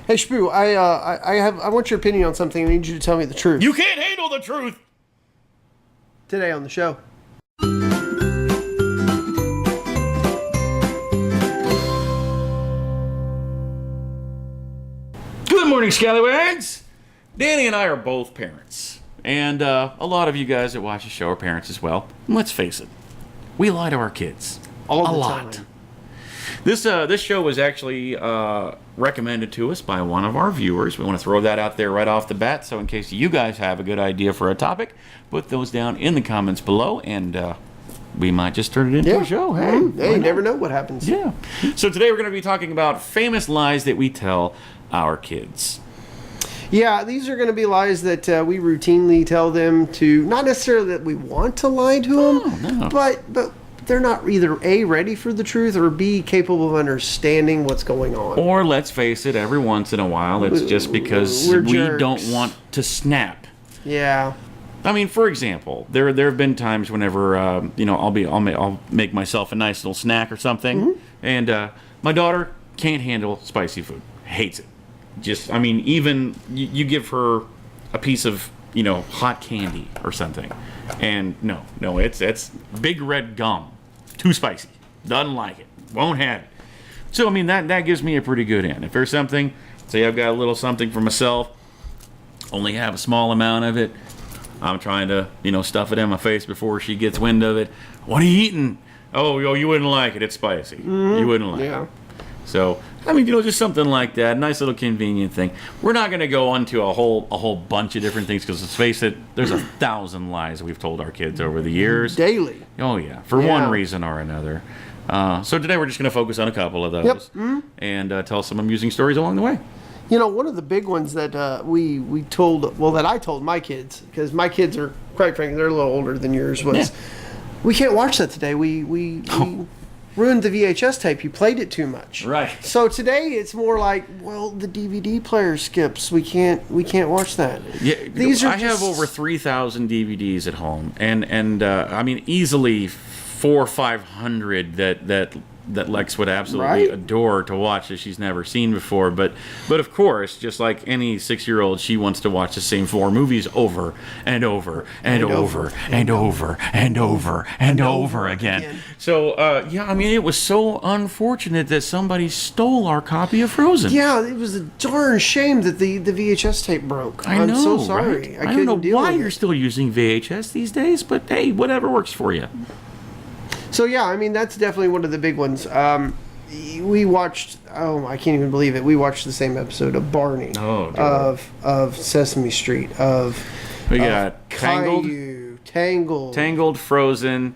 Hey, Shpoo, I want your opinion on something. I need you to tell me the truth. You can't handle the truth! Today on the show. Good morning, Scallywags! Danny and I are both parents. And a lot of you guys that watch the show are parents as well. And let's face it, we lie to our kids. All the a lot. time. This show was actually recommended to us by one of our viewers. We want to throw that out there right off the bat, so in case you guys have a good idea for a topic, put those down in the comments below, and we might just turn it into a show. Hey, you never know what happens. Yeah. So today we're going to be talking about famous lies that we tell our kids. Yeah, these are going to be lies that we routinely tell them to, not necessarily that we want to lie to them, no. but they're not either A, ready for the truth, or B, capable of understanding what's going on. Or let's face it, every once in a while, it's just because we don't want to snap. Yeah. I mean, for example, there have been times whenever I'll make myself a nice little snack or something, and my daughter can't handle spicy food, hates it. Even you give her a piece of hot candy or something, and no, it's big red gum, too spicy, doesn't like it, won't have it. So that gives me a pretty good in. If there's something, say I've got a little something for myself, only have a small amount of it, I'm trying to stuff it in my face before she gets wind of it. What are you eating? Oh, you wouldn't like it, it's spicy. You wouldn't like it. So, just something like that. Nice little convenient thing. We're not going to go into a whole bunch of different things because, let's face it, there's 1,000 lies we've told our kids over the years. Daily. Oh, yeah. For one reason or another. So today we're just going to focus on a couple of those. And tell some amusing stories along the way. One of the big ones that we told, that I told my kids, because my kids are, quite frankly, they're a little older than yours, was we can't watch that today. We ruined the VHS tape. You played it too much. Right. So today it's more like, the DVD player skips. We can't watch that. Yeah. I have over 3,000 DVDs at home, and easily 400 or 500 that Lex would absolutely adore to watch that she's never seen before. But of course, just like any 6-year-old, she wants to watch the same 4 movies over and over and over and over and over and over again. So, it was so unfortunate that somebody stole our copy of Frozen. Yeah, it was a darn shame that the VHS tape broke. I'm so sorry. Right? I don't know why you're still using VHS these days, but hey, whatever works for you. So that's definitely one of the big ones. We watched. Oh, I can't even believe it. We watched the same episode of Barney. Oh, dear. Of Sesame Street. We got Tangled, Frozen,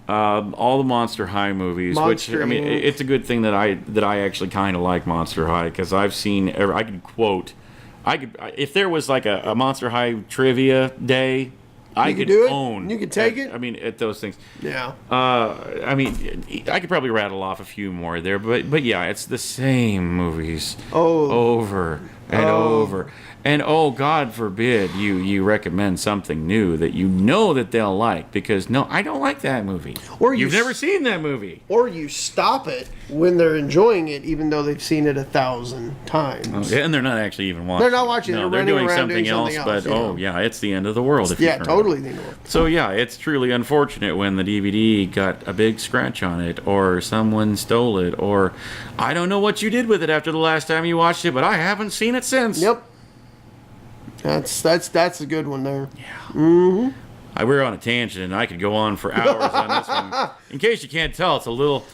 all the Monster High movies. It's a good thing that I actually kind of like Monster High because I've seen. If there was like a Monster High trivia day. I could own. You could take it? At those things. Yeah. I could probably rattle off a few more there, but yeah, it's the same movies over and over. And God forbid you recommend something new that that they'll like, because no, I don't like that movie. Or you've never seen that movie. Or you stop it when they're enjoying it, even though they've seen it 1,000 times. And they're not actually even watching. They're not watching. No, they're doing something else. But it's the end of the world. Totally the end of the world. So it's truly unfortunate when the DVD got a big scratch on it, or someone stole it, or I don't know what you did with it after the last time you watched it, but I haven't seen it since. Yep. That's a good one there. Yeah. We're on a tangent, and I could go on for hours on this one. In case you can't tell, it's a little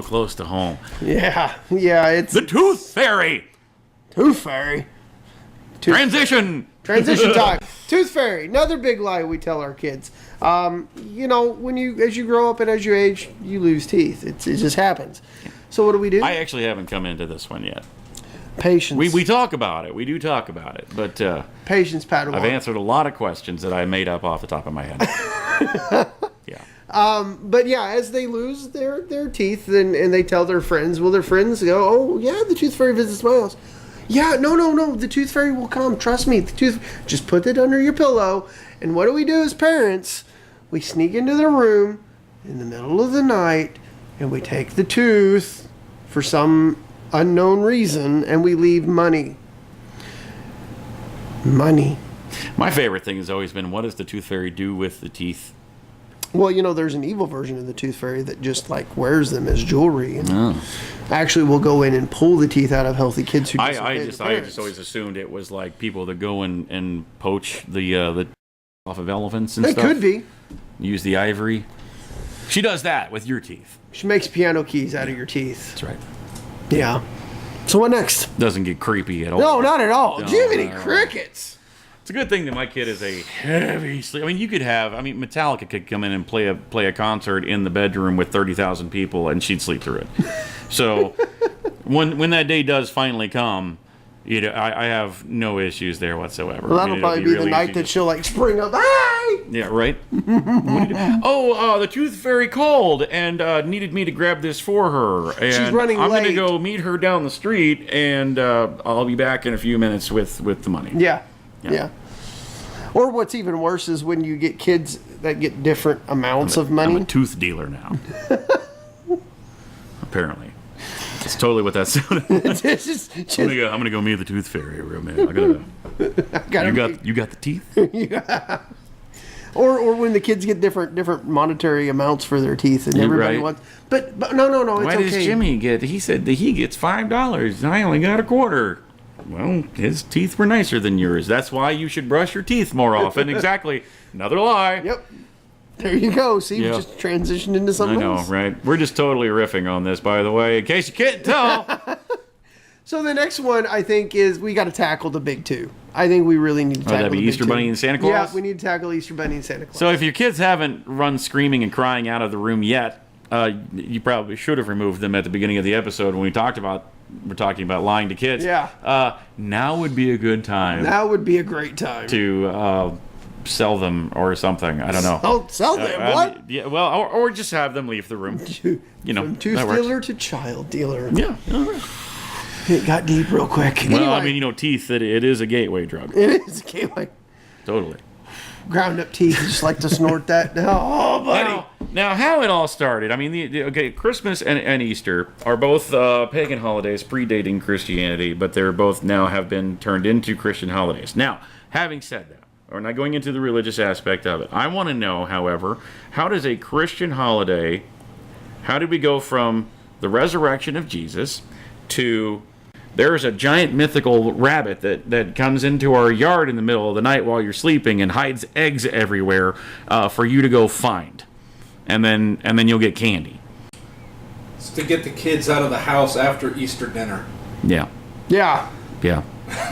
close to home. Yeah. It's the Tooth Fairy. Tooth Fairy. Transition time. Tooth Fairy. Another big lie we tell our kids. As you grow up and as you age, you lose teeth. It just happens. So what do? I actually haven't come into this one yet. Patience. We talk about it. We do talk about it. But patience, Padawan. I've answered a lot of questions that I made up off the top of my head. Yeah. But as they lose their teeth and they tell their friends, their friends go, "Oh yeah, the Tooth Fairy visits my house." Yeah, no, the Tooth Fairy will come. Trust me. Just put it under your pillow. And what do we do as parents? We sneak into their room in the middle of the night and we take the tooth for some unknown reason, and we leave money. Money. My favorite thing has always been, what does the tooth fairy do with the teeth? Well, there's an evil version of the tooth fairy that just like wears them as jewelry, and actually will go in and pull the teeth out of healthy kids who I just always assumed it was like people that go and poach the off of elephants and stuff. It could be. Use the ivory. She does that with your teeth. She makes piano keys out of your teeth. That's right. Yeah. So what next? Doesn't get creepy at all. No, not at all. No, Jiminy Crickets. It's a good thing that my kid is a heavy sleeper. I mean, Metallica could come in and play a concert in the bedroom with 30,000 people, and she'd sleep through it. So when that day does finally come, I have no issues there whatsoever. Well, that'll probably be really the night that she'll like spring up. Hi! Yeah, right. The tooth fairy called and needed me to grab this for her. And she's running I'm late. going to go meet her down the street, and I'll be back in a few minutes with the money. Yeah. Or what's even worse is when you get kids that get different amounts of money. I'm a tooth dealer now. Apparently. That's totally what that sounded like. I'm gonna go meet the tooth fairy real minute. You got the teeth? Yeah. Or when the kids get different monetary amounts for their teeth, and everybody wants. But no, it's Why okay. does Jimmy get? He said that he gets $5, and I only got a quarter. Well, his teeth were nicer than yours. That's why you should brush your teeth more often. Exactly. Another lie. Yep. There you go. See, you just transitioned into something else. I know, right? We're just totally riffing on this, by the way, in case you can't tell. So the next one, I think, is we got to tackle the big two. I think we really need to tackle that'd be the big Easter two. Bunny and Santa Claus? Yeah, we need to tackle Easter Bunny and Santa Claus. So if your kids haven't run screaming and crying out of the room yet, you probably should have removed them at the beginning of the episode when we're talking about lying to kids. Yeah. Now would be a good time. That would be a great time. To sell them or something. I don't know. Sell them? What? Yeah. Well, or just have them leave the room. From tooth dealer to child dealer. Yeah. It got deep real quick. Well, anyway, teeth, it is a gateway drug. It is a gateway. Totally. Ground up teeth. Just like to snort that now. Oh, buddy. Now, how it all started. I mean, Christmas and Easter are both pagan holidays predating Christianity, but they're both now have been turned into Christian holidays. Now, having said that, we're not going into the religious aspect of it. I want to know, however, how does a Christian holiday, how did we go from the resurrection of Jesus to there's a giant mythical rabbit that comes into our yard in the middle of the night while you're sleeping and hides eggs everywhere for you to go find, and then you'll get candy. It's to get the kids out of the house after Easter dinner. Yeah. Yeah. Yeah.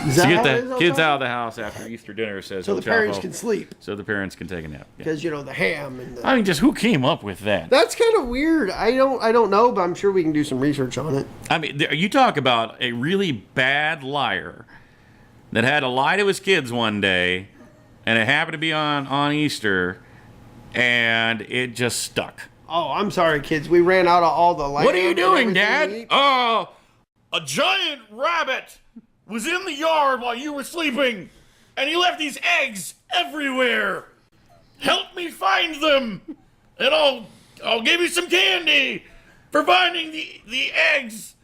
Is To that get how it the is, kids Chapo? out of the house after Easter dinner, says So the Chapo. parents can sleep. So the parents can take a nap. Yeah. Because, the ham and the... I mean, just who came up with that? That's kind of weird. I don't know, but I'm sure we can do some research on it. I mean, you talk about a really bad liar that had to lie to his kids one day, and it happened to be on Easter, and it just stuck. Oh, I'm sorry, kids. We ran out of all the lamb. What are you doing, and Dad? everything A giant rabbit was in the yard while you were sleeping, and he left these eggs everywhere. Help me find them, and I'll give you some candy for finding the eggs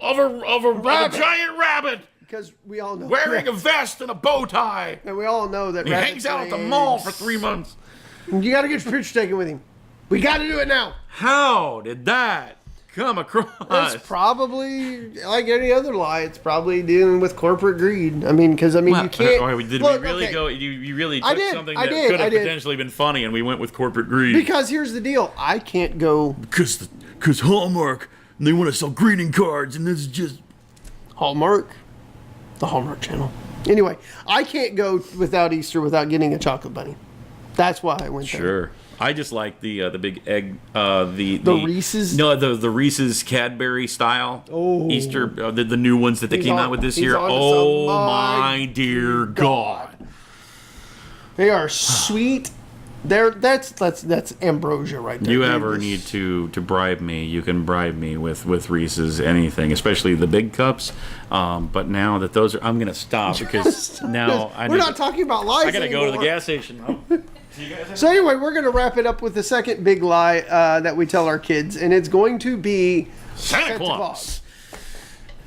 of a giant rabbit. Because we all know. Wearing a vest and a bow tie. And we all know that He hangs out at the mall for 3 months. You got to get your picture taken with him. We got to do it now. How did that come across? It's probably like any other lie. It's probably dealing with corporate greed. I mean, because you can't. Did Look, we really okay. go? You really I took did, something I that did, could I have did. potentially been funny, and we went with corporate greed. Because here's the deal. I can't go. Because Hallmark, they want to sell greeting cards, and this is just Hallmark. The Hallmark Channel. Anyway, I can't go without Easter without getting a chocolate bunny. That's why I went there. sure. I just like the big egg, the Reese's? No, the Reese's Cadbury style Easter, the new ones that they He's came on- out with this he's year. onto Oh some- my dear God! They are sweet. That's ambrosia right there. You ever need to bribe me, you can bribe me with Reese's anything, especially the big cups. But now that those are, I'm gonna stop because now We're not talking about lies I gotta anymore. go to the gas station. So anyway, we're going to wrap it up with the second big lie that we tell our kids, and it's going to be Santa Claus.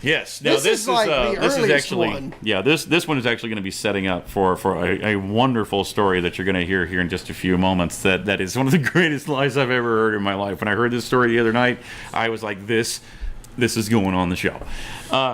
Yes. Now This is like the this is earliest actually one. this one is actually going to be setting up for a wonderful story that you're going to hear here in just a few moments. That is one of the greatest lies I've ever heard in my life. When I heard this story the other night, I was like, this is going on the show.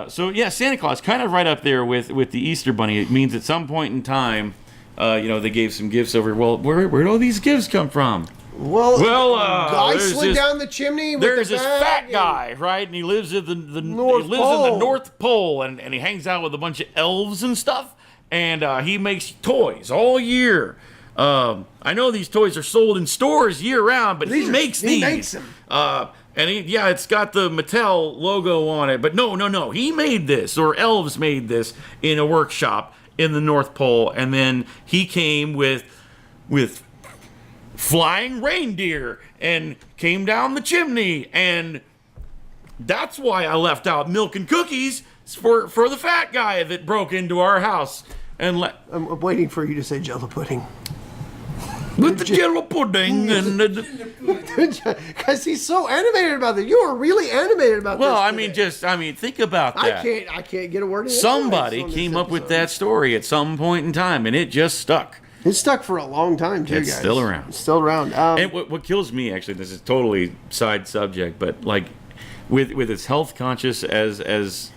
So yeah, Santa Claus kind of right up there with the Easter Bunny. It means at some point in time, they gave some gifts over. Well, where'd all these gifts come from? Well, guy there's slid this- down the chimney with There's the this bag fat and- guy, right? And he lives in the North he lives in Pole. the North Pole, and he hangs out with a bunch of elves and stuff. And he makes toys all year. I know these toys are sold in stores year round, but he makes these. He makes them. And it's got the Mattel logo on it. But no, he made this, or elves made this in a workshop in the North Pole, and then he came with flying reindeer and came down the chimney, and that's why I left out milk and cookies for the fat guy that broke into our house and I'm waiting for you to say Jello pudding. with the jello pudding and Because he's so animated about this. You are really animated about this. well, I today. mean, think about that. I can't get a word in. Somebody edgewise on came this up with episode. that story at some point in time, and it just stuck. It's stuck for a long time too, It's guys. still around. It's still around. And what kills me, actually, this is totally side subject, but like with as health conscious as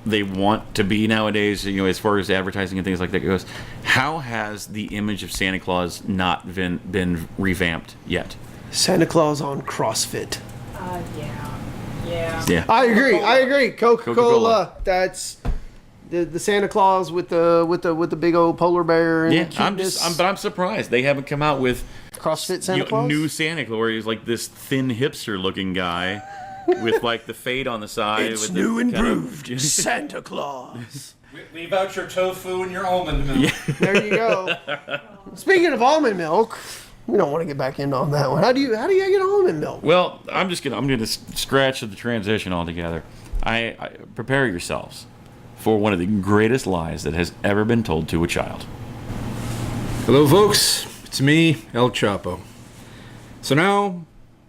they want to be nowadays, as far as advertising and things like that goes, how has the image of Santa Claus not been revamped yet? Santa Claus on CrossFit. Yeah. I agree. Coca-Cola. Coca-Cola. That's the Santa Claus with the big old polar bear. And Yeah, the cuteness. but I'm surprised they haven't come out with CrossFit Santa Claus. new Santa Claus, where he's like this thin hipster-looking guy with like the fade on the side. It's with new the and kind of- improved Santa Claus. Leave out your tofu and your almond milk. There you go. Speaking of almond milk, we don't want to get back into on that one. How do you get almond milk? Well, I'm gonna scratch the transition altogether. I prepare yourselves for one of the greatest lies that has ever been told to a child. Hello, folks. It's me, El Chapo. So now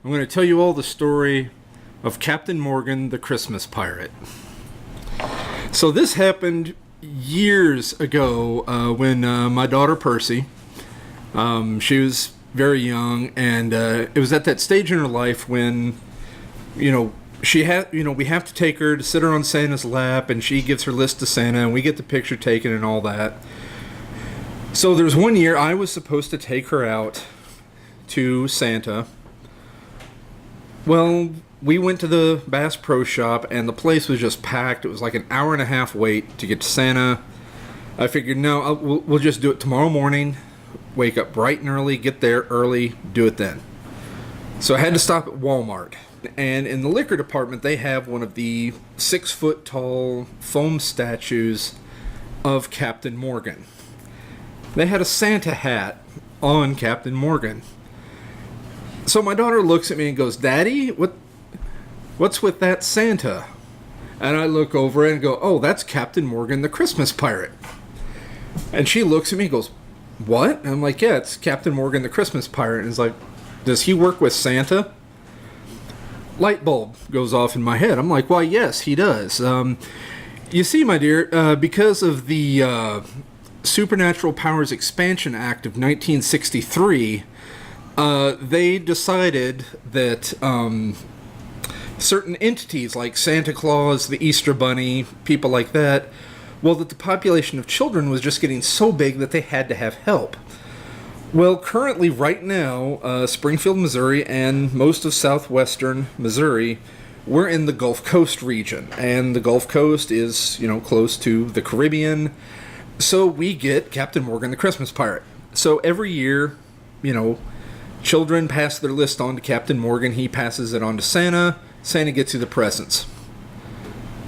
I'm going to tell you all the story of Captain Morgan, the Christmas pirate. So this happened years ago when my daughter Percy, she was very young, and it was at that stage in her life when, she had, we have to take her to sit her on Santa's lap, and she gives her list to Santa, and we get the picture taken and all that. So there's one year I was supposed to take her out to Santa. Well, we went to the Bass Pro Shop, and the place was just packed. It was like an hour and a half wait to get to Santa. I figured, no, we'll just do it tomorrow morning. Wake up bright and early, get there early, do it then. So I had to stop at Walmart. And in the liquor department, they have one of the 6-foot tall foam statues of Captain Morgan. They had a Santa hat on Captain Morgan. So my daughter looks at me and goes, "Daddy, what's with that Santa?" And I look over and go, "Oh, that's Captain Morgan, the Christmas pirate." And she looks at me and goes, "What?" And I'm like, "Yeah, it's Captain Morgan, the Christmas pirate." And it's like, "Does he work with Santa?" Light bulb goes off in my head. I'm like, "Why, yes, he does." You see, my dear, because of the Supernatural Powers Expansion Act of 1963, they decided that certain entities like Santa Claus, the Easter Bunny, people like that, well, that the population of children was just getting so big that they had to have help. Well, currently, right now, Springfield, Missouri, and most of southwestern Missouri, we're in the Gulf Coast region, and the Gulf Coast is, close to the Caribbean, so we get Captain Morgan, the Christmas pirate. So every year, children pass their list on to Captain Morgan, he passes it on to Santa, Santa gets you the presents.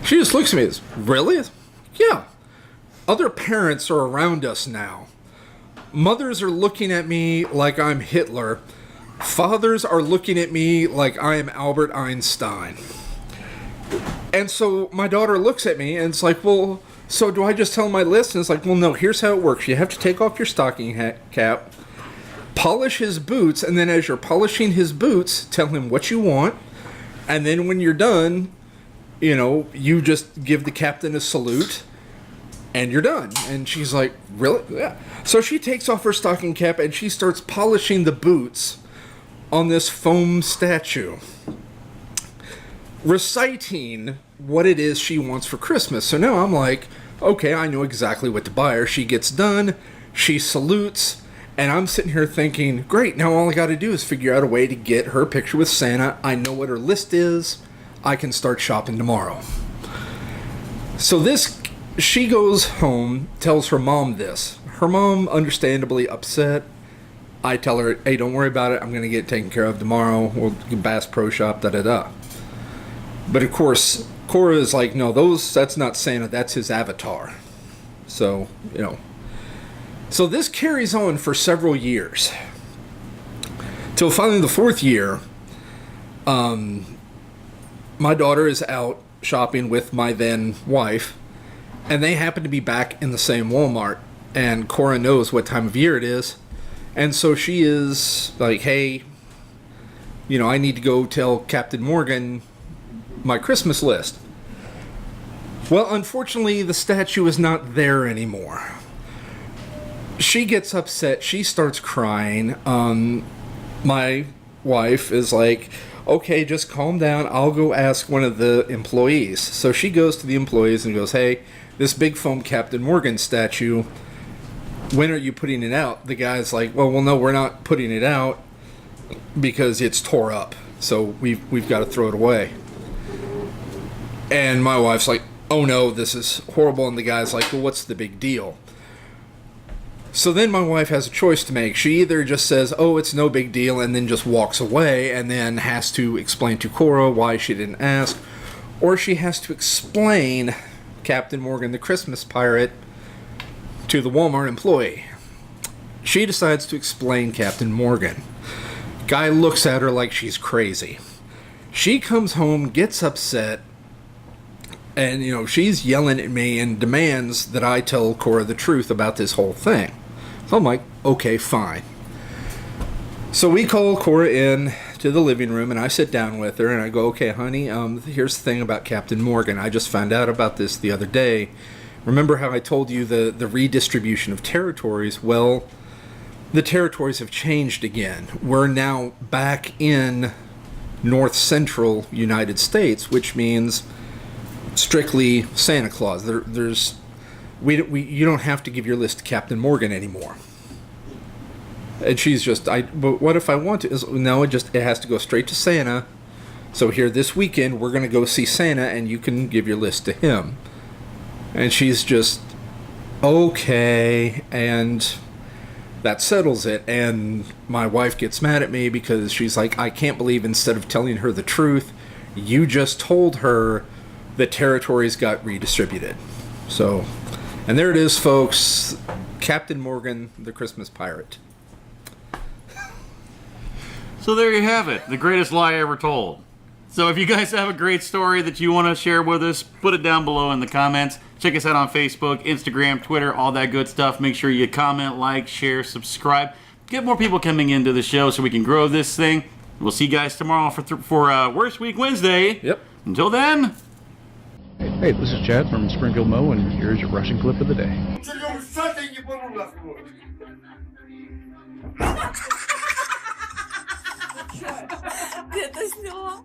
She just looks at me and says, "Really?" "Yeah. Other parents are around us now. Mothers are looking at me like I'm Hitler. Fathers are looking at me like I am Albert Einstein." And so my daughter looks at me and it's like, "Well, so do I just tell my list?" And it's like, "Well, no, here's how it works. You have to take off your stocking cap, polish his boots, and then as you're polishing his boots, tell him what you want. And then when you're done, you know, you just give the captain a salute and you're done. And she's like, really? Yeah. So she takes off her stocking cap and she starts polishing the boots on this foam statue, reciting what it is she wants for Christmas. So now I'm like, okay, I know exactly what to buy her. She gets done, she salutes, and I'm sitting here thinking, great, now all I got to do is figure out a way to get her picture with Santa. I know what her list is. I can start shopping tomorrow. So she goes home, tells her mom this. Her mom, understandably upset. I tell her, hey, don't worry about it. I'm going to get it taken care of tomorrow. We'll Bass Pro Shop, da-da-da. But, of course, Cora is like, no, that's not Santa. That's his avatar. So, you know. So this carries on for several years. Till finally the fourth year, my daughter is out shopping with my then wife, and they happen to be back in the same Walmart. And Cora knows what time of year it is. And so she is like, hey, you know, I need to go tell Captain Morgan my Christmas list. Well, unfortunately, the statue is not there anymore. She gets upset. She starts crying. My wife is like, okay, just calm down. I'll go ask one of the employees. So she goes to the employees and goes, hey, this big foam Captain Morgan statue, when are you putting it out? The guy's like, well, no, we're not putting it out because it's tore up. So we've got to throw it away. And my wife's like, oh no, this is horrible. And the guy's like, well, what's the big deal? So then my wife has a choice to make. She either just says, oh, it's no big deal, and then just walks away and then has to explain to Cora why she didn't ask, or she has to explain Captain Morgan, the Christmas pirate, to the Walmart employee. She decides to explain Captain Morgan. Guy looks at her like she's crazy. She comes home, gets upset, and, you know, she's yelling at me and demands that I tell Cora the truth about this whole thing. So I'm like, okay, fine. So we call Cora in to the living room, and I sit down with her, and I go, okay, honey, here's the thing about Captain Morgan. I just found out about this the other day. Remember how I told you the redistribution of territories? Well, the territories have changed again. We're now back in north central United States, which means strictly Santa Claus. You don't have to give your list to Captain Morgan anymore. And she's just, but what if I want to? No, it has to go straight to Santa. So here this weekend, we're going to go see Santa, and you can give your list to him. And she's just, okay, and that settles it. And my wife gets mad at me because she's like, I can't believe instead of telling her the truth, you just told her the territories got redistributed. So, and there it is, folks. Captain Morgan, the Christmas pirate. So there you have it. The greatest lie ever told. So if you guys have a great story that you want to share with us, put it down below in the comments. Check us out on Facebook, Instagram, Twitter, all that good stuff. Make sure you comment, like, share, subscribe. Get more people coming into the show so we can grow this thing. We'll see you guys tomorrow for Worst Week Wednesday. Yep. Until then. Hey, this is Chad from Springfield Mo, and here's your Russian clip of the day. Ты это сняла?